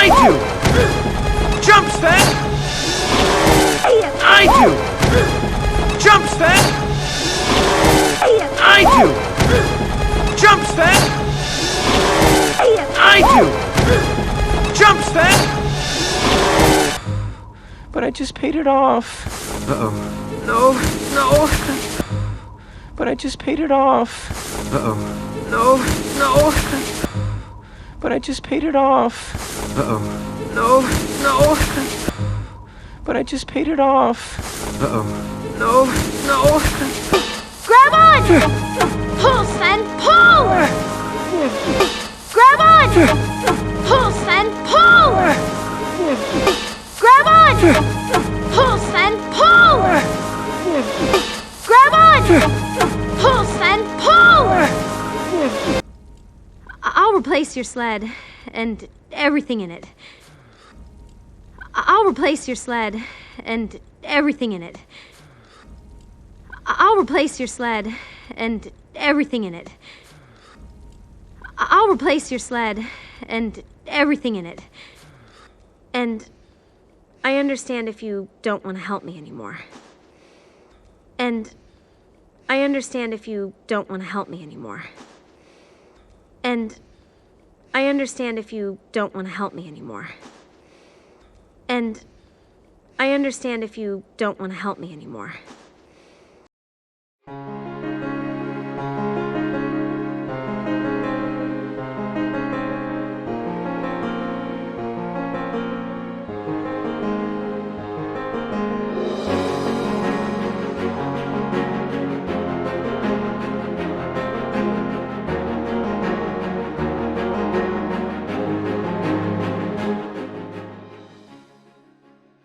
I do! Jump, Sven! I do! Jump, Sven! I do! Jump, Sven! I do! Jump, Sven! But I just paid it off. Uh-oh. No, no. But I just paid it off. Uh-oh. No, no. But I just paid it off. Uh-oh. No, no. But I just paid it off. Uh-oh. No, no. Grab on! Pull, Sven, pull! Grab on! Pull, Sven, pull! Grab on! Pull, Sven, pull! Grab on! Pull, Sven, pull! I'll replace your sled and everything in it. I'll replace your sled and everything in it. I'll replace your sled and everything in it. I'll replace your sled and everything in it. And I understand if you don't want to help me anymore. And I understand if you don't want to help me anymore. And I understand if you don't want to help me anymore. And I understand if you don't want to help me anymore.